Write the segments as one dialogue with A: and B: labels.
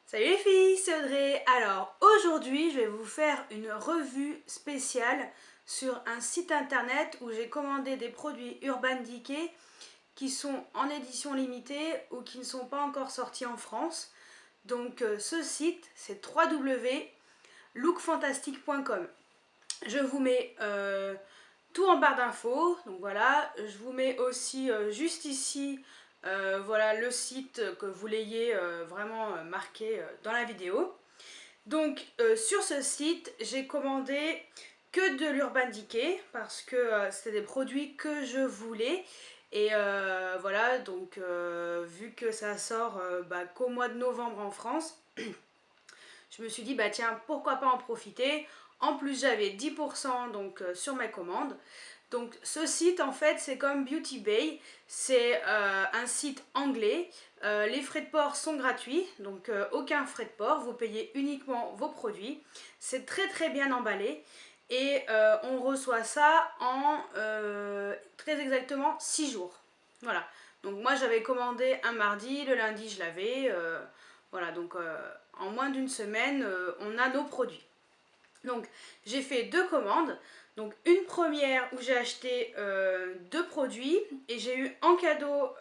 A: Salut les filles, c'est Audrey. Alors aujourd'hui je vais vous faire une revue spéciale sur un site internet où j'ai commandé des produits Urban Decay qui sont en édition limitée ou qui ne sont pas encore sortis en France. Donc ce site c'est www.lookfantastic.com. Je vous mets tout en barre d'infos, donc voilà, je vous mets aussi juste ici voilà le site, que vous l'ayez vraiment marqué dans la vidéo. Donc sur ce site j'ai commandé que de l'Urban Decay parce que c'était des produits que je voulais et voilà, donc vu que ça sort qu'au mois de novembre en France, je me suis dit bah tiens, pourquoi pas en profiter. En plus j'avais 10% donc sur ma commande. Donc ce site en fait c'est comme Beauty Bay, c'est un site anglais. Les frais de port sont gratuits, donc aucun frais de port, vous payez uniquement vos produits. C'est très très bien emballé et on reçoit ça en très exactement 6 jours. Voilà, donc moi j'avais commandé un mardi, le lundi je l'avais, voilà, donc en moins d'une semaine on a nos produits. Donc j'ai fait 2 commandes. Donc une première où j'ai acheté 2 produits et j'ai eu en cadeau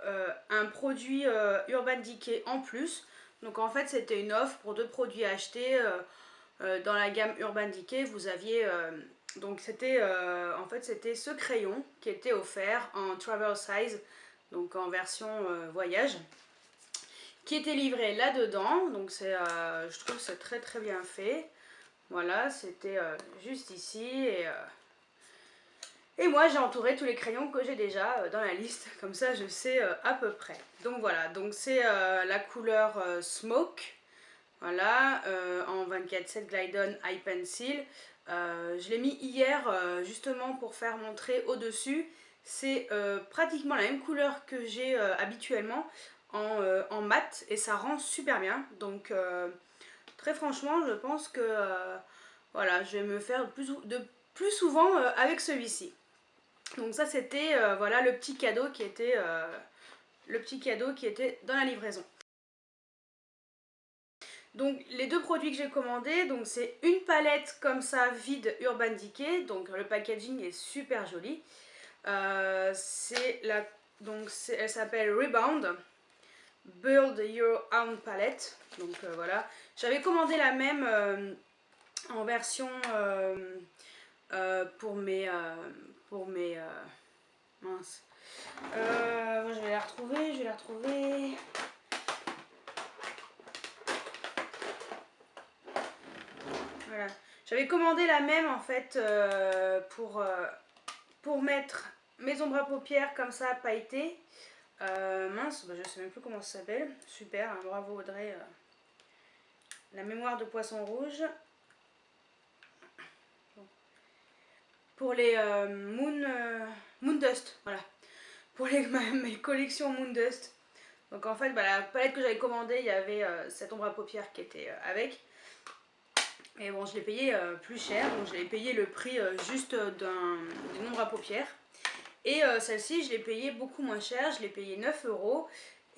A: un produit Urban Decay en plus. Donc en fait c'était une offre pour 2 produits achetés dans la gamme Urban Decay. Vous aviez donc c'était en fait c'était ce crayon qui était offert en travel size, donc en version voyage, qui était livré là-dedans. Donc c'est je trouve que c'est très très bien fait. Voilà, c'était juste ici et moi j'ai entouré tous les crayons que j'ai déjà dans la liste, comme ça je sais à peu près. Donc voilà, donc c'est la couleur Smoke, voilà, en 24/7 Glide On Eye Pencil. Je l'ai mis hier justement pour faire mon trait au-dessus. C'est pratiquement la même couleur que j'ai habituellement en mat et ça rend super bien. Donc très franchement je pense que voilà, je vais me faire plus souvent avec celui-ci. Donc ça c'était voilà le petit cadeau qui était dans la livraison. Donc les 2 produits que j'ai commandés, donc c'est une palette comme ça vide Urban Decay, donc le packaging est super joli. Elle s'appelle Rebound Build Your Own Palette. Donc voilà, j'avais commandé la même en version pour mes mince. Moi je vais la retrouver. Voilà. J'avais commandé la même en fait pour mettre mes ombres à paupières comme ça pailletées. Mince, je sais même plus comment ça s'appelle. Super, hein, bravo Audrey. La mémoire de poisson rouge. Pour les Moon Dust, voilà. Pour mes collections Moon Dust. Donc en fait, la palette que j'avais commandée, il y avait cette ombre à paupières qui était avec. Et bon, je l'ai payé plus cher, donc je l'ai payé le prix juste d'une ombre à paupières. Et celle-ci, je l'ai payée beaucoup moins cher, je l'ai payée 9 €.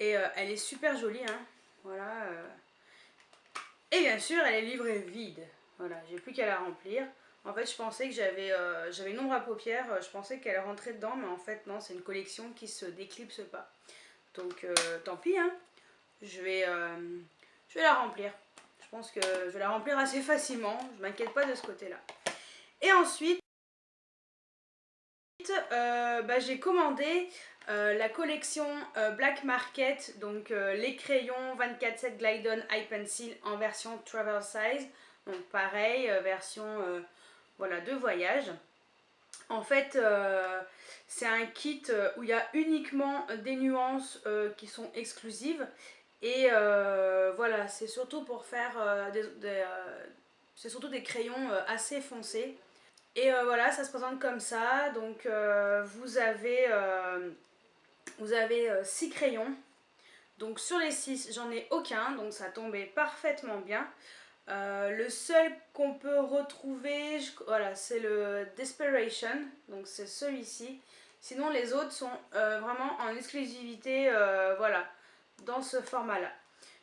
A: Et elle est super jolie, hein. Voilà. Et bien sûr, elle est livrée vide. Voilà, j'ai plus qu'à la remplir. En fait, je pensais que j'avais une ombre à paupières, je pensais qu'elle rentrait dedans, mais en fait, non, c'est une collection qui se déclipse pas. Donc, tant pis, hein. Je vais la remplir. Je pense que je vais la remplir assez facilement, je m'inquiète pas de ce côté-là. Et ensuite, j'ai commandé la collection Black Market, donc les crayons 24/7 Glide On Eye Pencil en version travel size. Donc pareil, version voilà, de voyage. En fait, c'est un kit où il y a uniquement des nuances qui sont exclusives. Et voilà, c'est surtout pour faire c'est surtout des crayons assez foncés. Et voilà, ça se présente comme ça. Donc vous avez 6 crayons. Donc sur les 6, j'en ai aucun, donc ça tombait parfaitement bien. Le seul qu'on peut retrouver, voilà, c'est le Desperation, donc c'est celui-ci. Sinon les autres sont vraiment en exclusivité, voilà, dans ce format-là.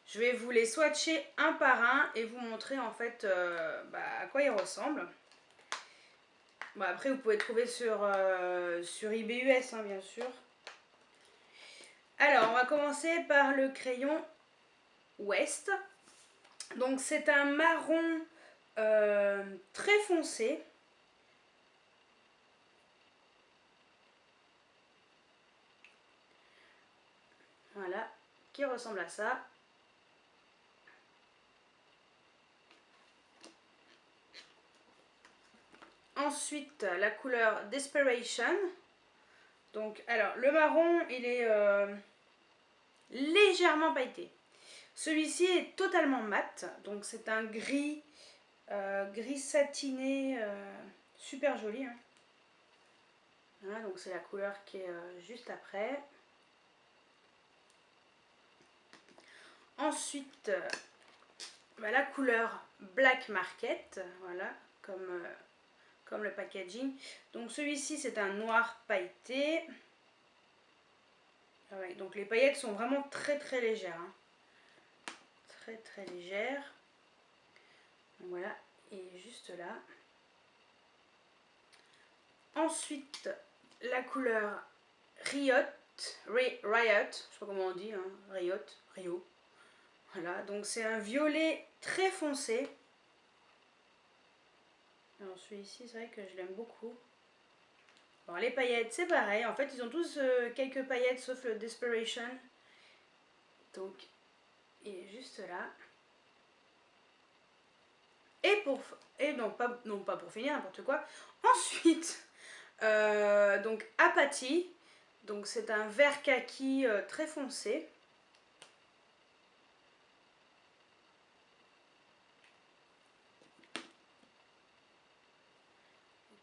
A: Je vais vous les swatcher un par un et vous montrer en fait à quoi ils ressemblent. Bon, après vous pouvez trouver sur eBay US, hein, bien sûr. Alors on va commencer par le crayon West. Donc c'est un marron très foncé. Voilà, qui ressemble à ça. Ensuite, la couleur Desperation. Donc, alors, le marron, il est légèrement pailleté. Celui-ci est totalement mat. Donc, c'est un gris, gris satiné, super joli. Hein. Voilà, donc c'est la couleur qui est juste après. Ensuite, la couleur Black Market. Voilà, comme le packaging. Donc celui-ci c'est un noir pailleté. Ah ouais, donc les paillettes sont vraiment très très légères. Hein. Très très légères. Donc voilà, et juste là. Ensuite, la couleur Riot. Riot, je sais pas comment on dit, hein, Rio. Voilà, donc c'est un violet très foncé. Alors celui-ci, c'est vrai que je l'aime beaucoup. Bon, les paillettes, c'est pareil. En fait, ils ont tous quelques paillettes, sauf le Desperation. Donc, il est juste là. Et non, pas pour finir, n'importe quoi. Ensuite, donc Apathy. Donc, c'est un vert kaki très foncé.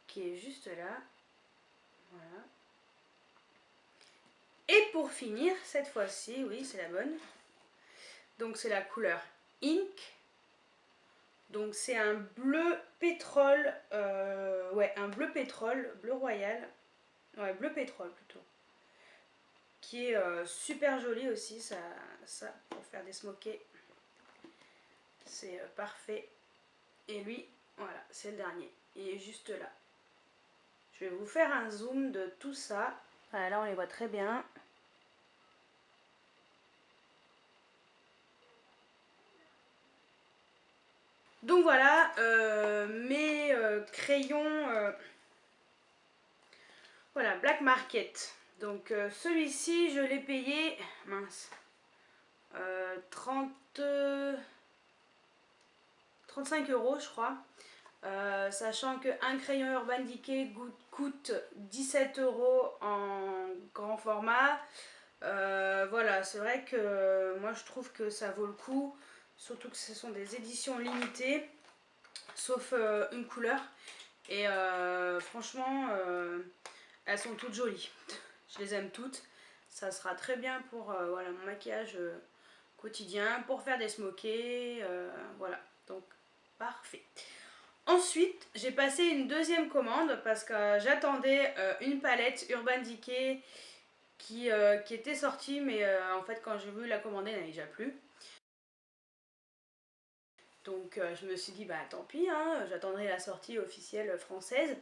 A: Qui est juste là. Voilà. Et pour finir, cette fois-ci, oui, c'est la bonne. Donc c'est la couleur Ink. Donc c'est un bleu pétrole, ouais, un bleu pétrole, bleu royal. Ouais, bleu pétrole plutôt. Qui est super joli aussi, ça pour faire des smokés. C'est parfait. Et lui, voilà, c'est le dernier. Il est juste là. Je vais vous faire un zoom de tout ça. Voilà, là on les voit très bien. Donc voilà, mes crayons, voilà, Black Market. Donc celui-ci, je l'ai payé, mince, 35 € je crois. Sachant qu'un crayon Urban Decay coûte 17 € en grand format. Voilà, c'est vrai que moi je trouve que ça vaut le coup. Surtout que ce sont des éditions limitées, sauf une couleur. Et franchement, elles sont toutes jolies. Je les aime toutes. Ça sera très bien pour voilà, mon maquillage quotidien, pour faire des smokés. Voilà, donc parfait. Ensuite, j'ai passé une deuxième commande parce que j'attendais une palette Urban Decay qui était sortie, mais en fait quand j'ai voulu la commander, elle n'avait déjà plus. Donc je me suis dit, bah tant pis, hein, j'attendrai la sortie officielle française.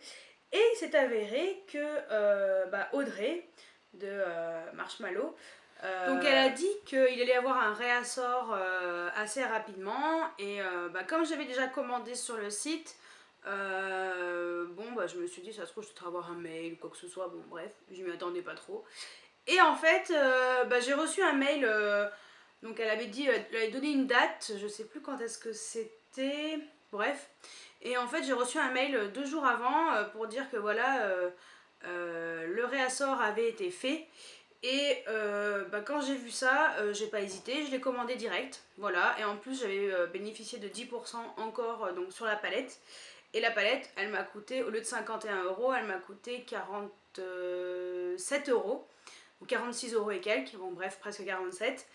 A: Et il s'est avéré que Audrey de Marshmallow, donc elle a dit qu'il allait y avoir un réassort assez rapidement. Et comme j'avais déjà commandé sur le site, je me suis dit, ça se trouve, je devrais avoir un mail ou quoi que ce soit. Bon, bref, je m'y attendais pas trop. Et en fait, j'ai reçu un mail. Donc elle avait dit, elle avait donné une date, je sais plus quand est-ce que c'était. Bref. Et en fait, j'ai reçu un mail 2 jours avant pour dire que voilà, le réassort avait été fait. Et quand j'ai vu ça, j'ai pas hésité, je l'ai commandé direct. Voilà. Et en plus, j'avais bénéficié de 10% encore donc sur la palette. Et la palette, elle m'a coûté, au lieu de 51 €, elle m'a coûté 47 € ou 46 € et quelques, bon bref, presque 47.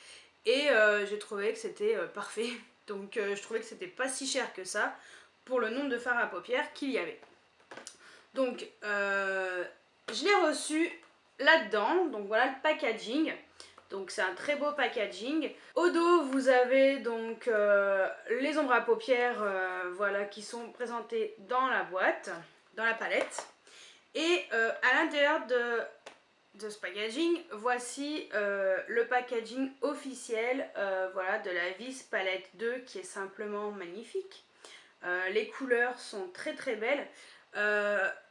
A: Et j'ai trouvé que c'était parfait. Donc je trouvais que c'était pas si cher que ça pour le nombre de fards à paupières qu'il y avait. Donc je l'ai reçu là-dedans, donc voilà le packaging. Donc c'est un très beau packaging. Au dos vous avez donc les ombres à paupières voilà, qui sont présentées dans la boîte, dans la palette. Et à l'intérieur de ce packaging, voici le packaging officiel voilà, de la Vis Palette 2 qui est simplement magnifique. Les couleurs sont très très belles.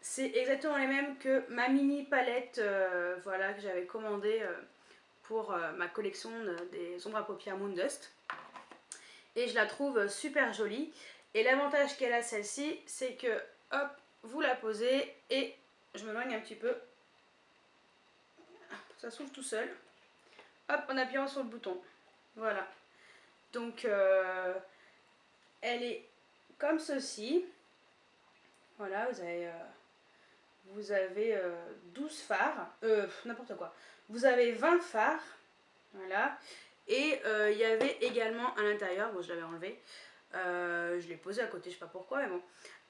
A: C'est exactement les mêmes que ma mini palette voilà, que j'avais commandée pour ma collection des ombres à paupières Moondust. Et je la trouve super jolie. Et l'avantage qu'elle a celle-ci, c'est que hop, vous la posez et je m'éloigne un petit peu. Ça s'ouvre tout seul. Hop, en appuyant sur le bouton. Voilà. Donc elle est comme ceci. Voilà, vous avez 12 fards. N'importe quoi. Vous avez 20 fards. Voilà. Et il y avait également à l'intérieur, bon je l'avais enlevé, je l'ai posé à côté, je sais pas pourquoi, mais bon.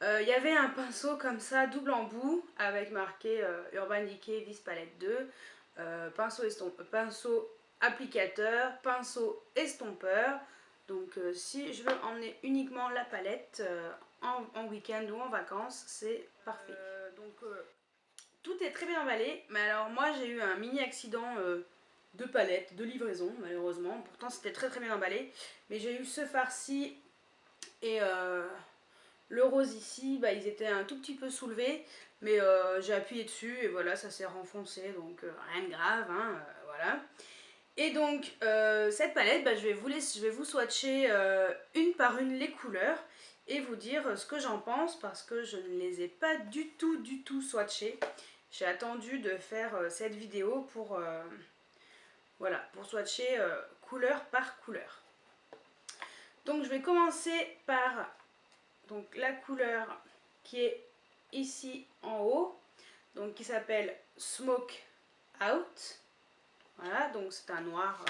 A: Il y avait un pinceau comme ça, double embout, avec marqué Urban Decay Vis Palette 2, pinceau applicateur, pinceau estompeur. Donc si je veux emmener uniquement la palette en week-end ou en vacances, c'est parfait. Tout est très bien emballé, mais alors moi j'ai eu un mini accident de palette, de livraison malheureusement. Pourtant c'était très très bien emballé, mais j'ai eu ce farci et le rose ici, bah, ils étaient un tout petit peu soulevés, mais j'ai appuyé dessus et voilà, ça s'est renfoncé, donc rien de grave, hein, voilà. Et donc cette palette, bah, je vais vous swatcher une par une les couleurs et vous dire ce que j'en pense parce que je ne les ai pas du tout swatchées. J'ai attendu de faire cette vidéo pour, voilà, pour swatcher couleur par couleur. Donc je vais commencer par donc, la couleur qui est ici en haut, donc qui s'appelle Smoke Out. Voilà, donc c'est un noir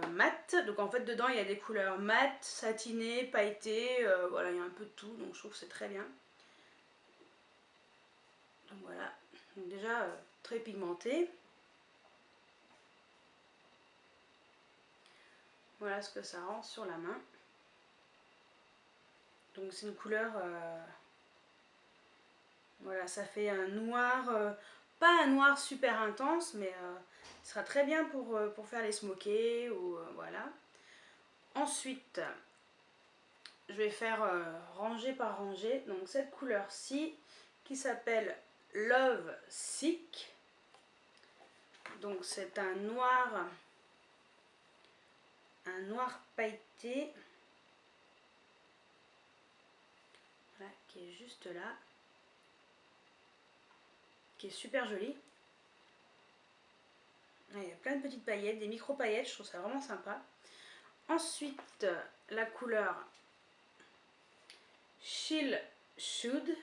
A: mat. Donc en fait dedans il y a des couleurs mat, satinées, pailletées, voilà, il y a un peu de tout, donc je trouve que c'est très bien. Donc voilà, donc déjà très pigmenté. Voilà ce que ça rend sur la main. Donc c'est une couleur, voilà, ça fait un noir, pas un noir super intense, mais il sera très bien pour faire les smokés ou voilà. Ensuite, je vais faire rangée par rangée. Donc cette couleur-ci qui s'appelle Love Sick. Donc c'est un noir pailleté. Voilà, qui est juste là. Qui est super joli. Il y a plein de petites paillettes, des micro paillettes, je trouve ça vraiment sympa. Ensuite, la couleur Chill Should,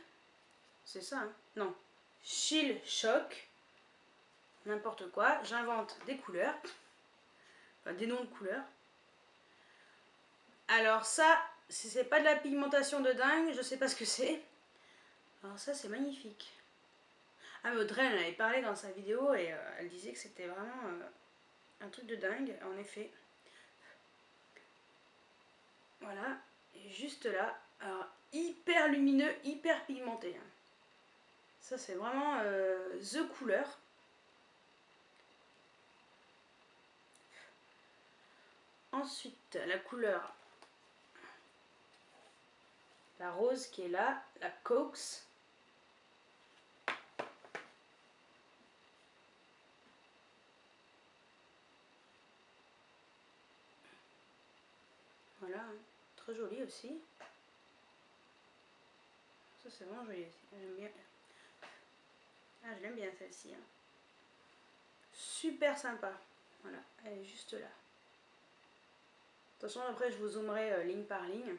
A: c'est ça, hein? Non, Chill Shock, n'importe quoi, j'invente des couleurs, enfin des noms de couleurs. Alors ça, si c'est pas de la pigmentation de dingue, je sais pas ce que c'est. Alors ça, c'est magnifique. Ah mais Audrey, elle en avait parlé dans sa vidéo et elle disait que c'était vraiment un truc de dingue, en effet. Voilà, et juste là, alors hyper lumineux, hyper pigmenté. Hein. Ça c'est vraiment the couleur. Ensuite, la couleur, la rose qui est là, la Coax. Voilà, hein. Très jolie aussi. Ça c'est vraiment joli aussi, j'aime bien. Ah, je l'aime bien celle-ci. Hein. Super sympa. Voilà, elle est juste là. Attention, après je vous zoomerai ligne par ligne.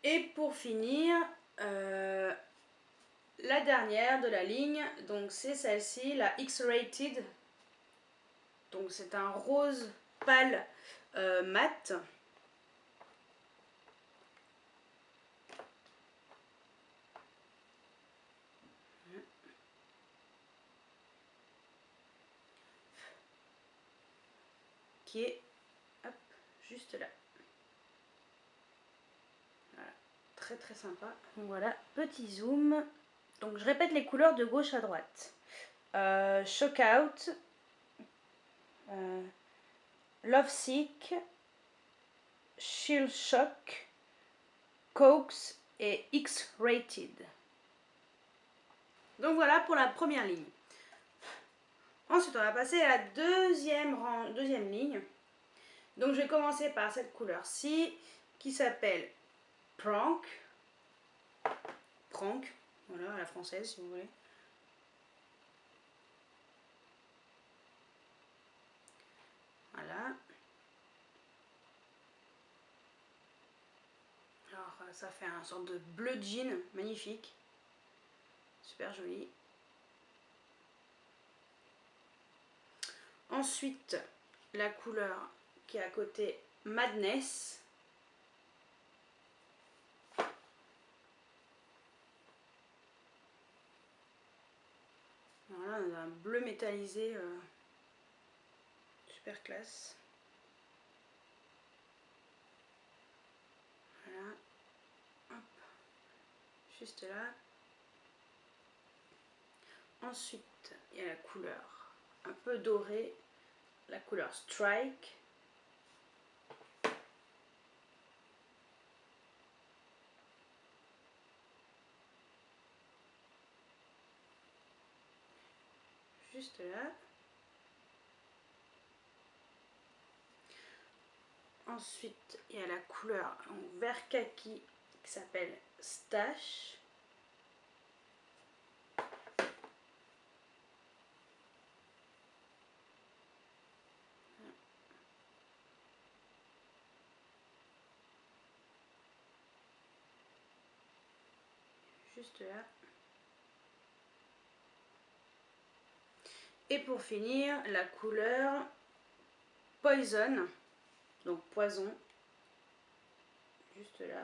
A: Et pour finir, la dernière de la ligne, donc c'est celle-ci, la X-Rated. Donc c'est un rose pâle mat. Qui est hop, juste là. Voilà, très très sympa. Donc voilà, petit zoom. Donc je répète les couleurs de gauche à droite. Shock Out, Love Sick, Chill Shock, Coax et X-Rated. Donc voilà pour la première ligne. Ensuite, on va passer à la deuxième ligne. Donc je vais commencer par cette couleur-ci qui s'appelle Prank. Prank, voilà, à la française si vous voulez. Voilà. Alors ça fait un sorte de bleu jean magnifique. Super joli. Ensuite, la couleur qui est à côté, Madness. Voilà, on a un bleu métallisé, super classe. Voilà, hop, juste là. Ensuite, il y a la couleur un peu dorée, la couleur Strike. Juste là. Ensuite, il y a la couleur en vert kaki qui s'appelle Stash. Juste là. Et pour finir, la couleur Poison, donc poison, juste là.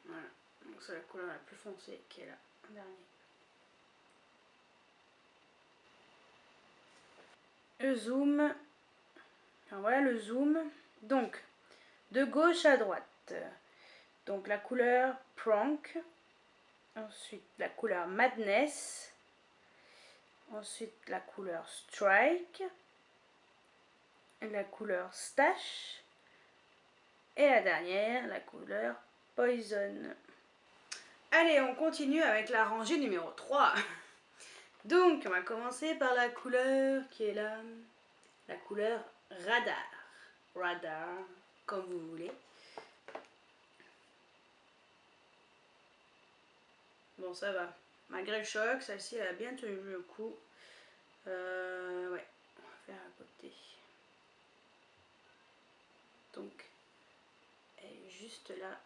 A: Voilà, donc c'est la couleur la plus foncée qui est là, en dernier. Le zoom, alors voilà le zoom, donc de gauche à droite, donc la couleur Prank, ensuite la couleur Madness, ensuite la couleur Strike, la couleur Stash, et la dernière, la couleur Poison. Allez, on continue avec la rangée numéro 3. Donc, on va commencer par la couleur qui est là, la couleur Radar. Radar, comme vous voulez. Bon, ça va. Malgré le choc, celle-ci, elle a bien tenu le coup. Ouais, on va faire à côté. Donc, elle est juste là.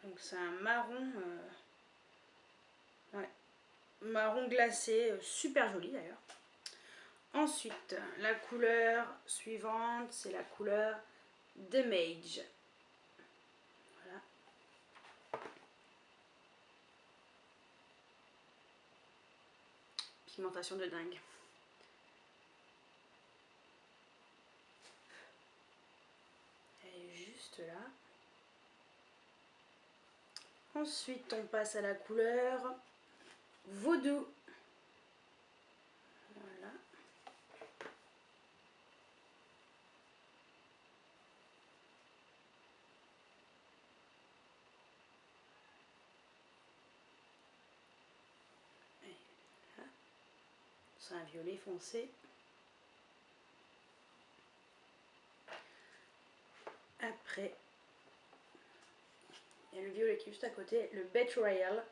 A: Donc, c'est un marron, ouais, marron glacé, super joli d'ailleurs. Ensuite, la couleur suivante, c'est la couleur Damage. Voilà. Pigmentation de dingue. Elle est juste là. Ensuite, on passe à la couleur Voodoo. Voilà. Et là, c'est un violet foncé. Après, il y a le violet qui est juste à côté, le Bet Royal.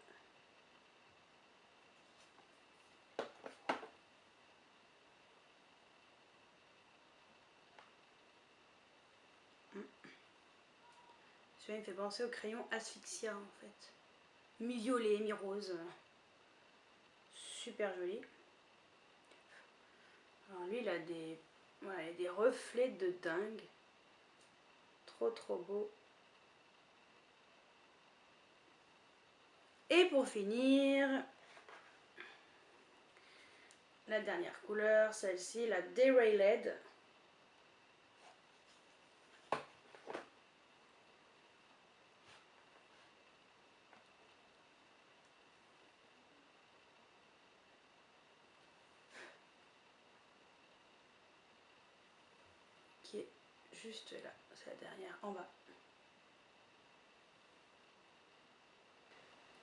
A: Celui-là il me fait penser au crayon Asphyxia en fait. Mi-violet, mi-rose. Super joli. Alors lui il a des, ouais, des reflets de dingue. Trop beau. Et pour finir, la dernière couleur, celle-ci, la Derailed. Qui est juste là, c'est la dernière en bas.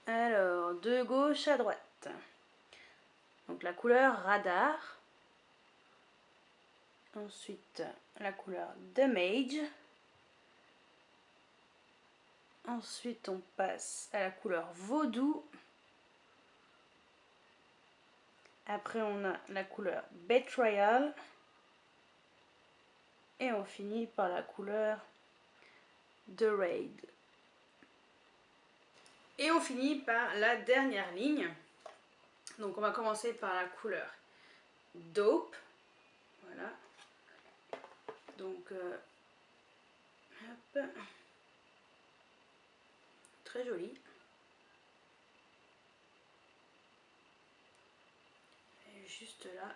A: Alors, de gauche à droite. Donc la couleur Radar. Ensuite, la couleur The Mage. Ensuite, on passe à la couleur Vaudou. Après, on a la couleur Betrayal. Et on finit par la couleur The Raid. Et on finit par la dernière ligne. Donc on va commencer par la couleur Dope. Voilà. Donc, hop. Très joli. Et juste là.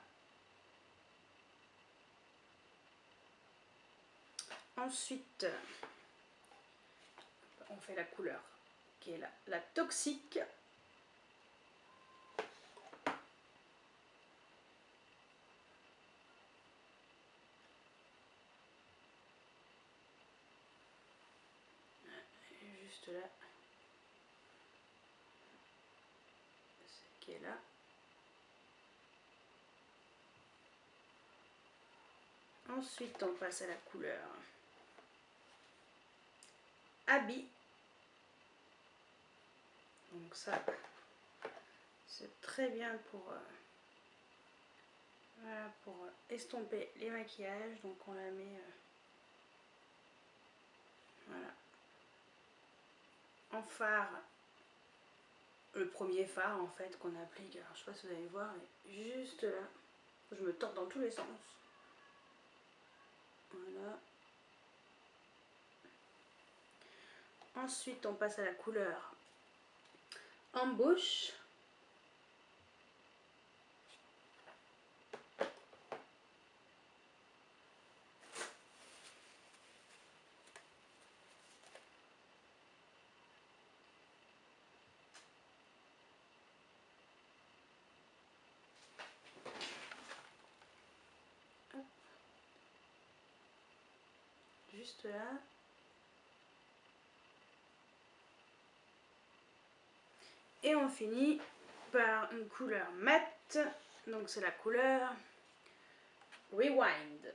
A: Ensuite, on fait la couleur qui est là, la Toxique. Et juste là. Qui est là. Ensuite, on passe à la couleur Habit. Donc ça, c'est très bien pour, voilà, pour estomper les maquillages. Donc on la met voilà, en phare. Le premier phare en fait qu'on applique. Alors je sais pas si vous allez voir, mais juste là. Je me tords dans tous les sens. Voilà. Ensuite, on passe à la couleur Embauche. Hop. Juste là. Et on finit par une couleur mat. Donc c'est la couleur Rewind.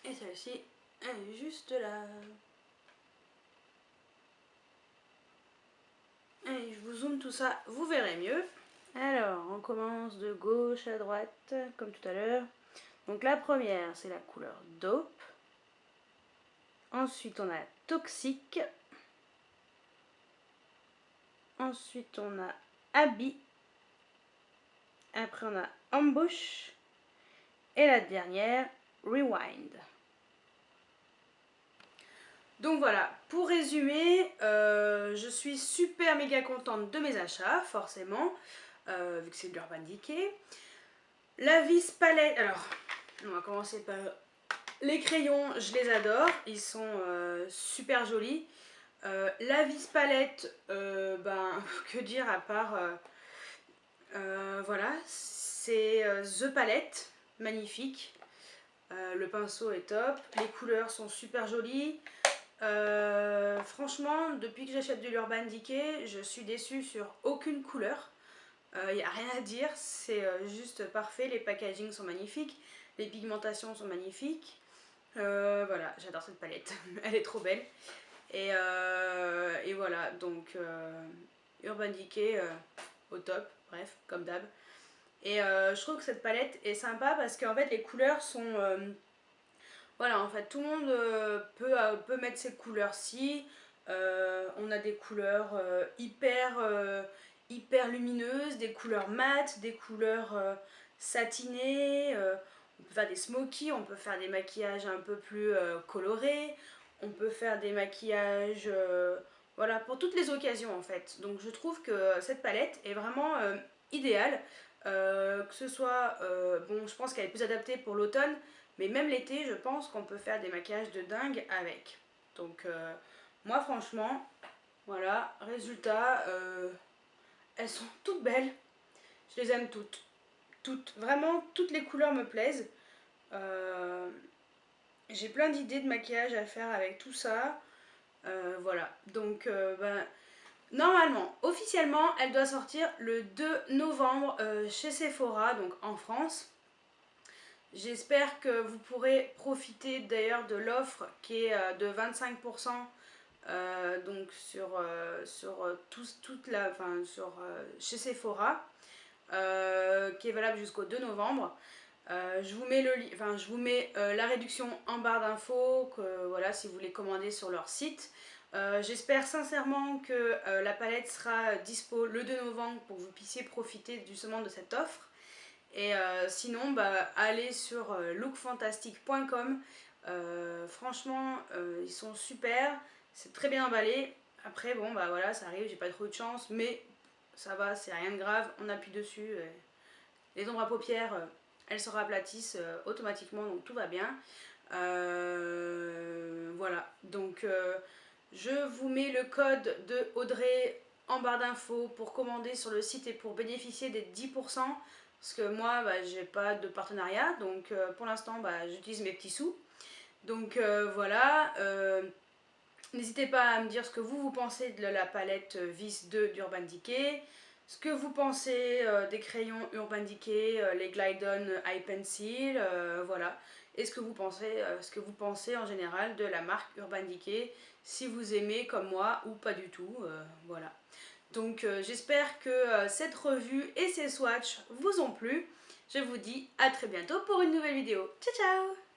A: Et celle-ci, elle est juste là. Et je vous zoome tout ça, vous verrez mieux. Alors, on commence de gauche à droite, comme tout à l'heure. Donc la première, c'est la couleur Dope. Ensuite, on a Toxique. Ensuite, on a Habit. Après, on a Embauche. Et la dernière, Rewind. Donc voilà, pour résumer, je suis super méga contente de mes achats, forcément, vu que c'est de l'Urban Decay. La vis palette, alors, on va commencer par les crayons, je les adore, ils sont super jolis. La vis palette, ben, que dire à part, voilà, c'est The Palette, magnifique. Le pinceau est top, les couleurs sont super jolies. Franchement, depuis que j'achète de l'Urban Decay, je suis déçue sur aucune couleur. Il n'y a rien à dire, c'est juste parfait, les packagings sont magnifiques, les pigmentations sont magnifiques. Voilà, j'adore cette palette, elle est trop belle. Et voilà, donc Urban Decay au top, bref, comme d'hab. Et je trouve que cette palette est sympa parce qu'en fait les couleurs sont... voilà, en fait tout le monde peut mettre ces couleurs-ci. On a des couleurs hyper lumineuses, des couleurs mates, des couleurs satinées. On peut faire des smokies, on peut faire des maquillages un peu plus colorés. On peut faire des maquillages, voilà, pour toutes les occasions en fait. Donc je trouve que cette palette est vraiment idéale. Que ce soit, bon, je pense qu'elle est plus adaptée pour l'automne, mais même l'été, je pense qu'on peut faire des maquillages de dingue avec. Donc moi franchement, voilà, résultat, elles sont toutes belles. Je les aime toutes. Toutes. Vraiment, toutes les couleurs me plaisent. Euh, j'ai plein d'idées de maquillage à faire avec tout ça. Voilà. Donc, ben, normalement, officiellement, elle doit sortir le 2 novembre chez Sephora, donc en France. J'espère que vous pourrez profiter d'ailleurs de l'offre qui est de 25% donc chez Sephora, qui est valable jusqu'au 2 novembre. Je vous mets la réduction en barre d'infos, que voilà, si vous voulez commander sur leur site. J'espère sincèrement que la palette sera dispo le 2 novembre pour que vous puissiez profiter justement de cette offre. Et sinon, bah, allez sur lookfantastic.com. Franchement, ils sont super. C'est très bien emballé. Après, bon, bah voilà, ça arrive, j'ai pas trop eu de chance, mais ça va, c'est rien de grave. On appuie dessus. Les ombres à paupières, elles se raplatissent automatiquement, donc tout va bien. Voilà, donc je vous mets le code de Audrey en barre d'infos pour commander sur le site et pour bénéficier des 10%. Parce que moi, bah, j'ai pas de partenariat, donc pour l'instant, bah, j'utilise mes petits sous. Donc voilà, n'hésitez pas à me dire ce que vous pensez de la palette Vis 2 d'Urban Decay, ce que vous pensez des crayons Urban Decay, les Glidon Eye Pencil, voilà. Et ce que vous pensez en général de la marque Urban Decay, si vous aimez comme moi ou pas du tout, voilà. Donc j'espère que cette revue et ces swatchs vous ont plu. Je vous dis à très bientôt pour une nouvelle vidéo. Ciao ciao!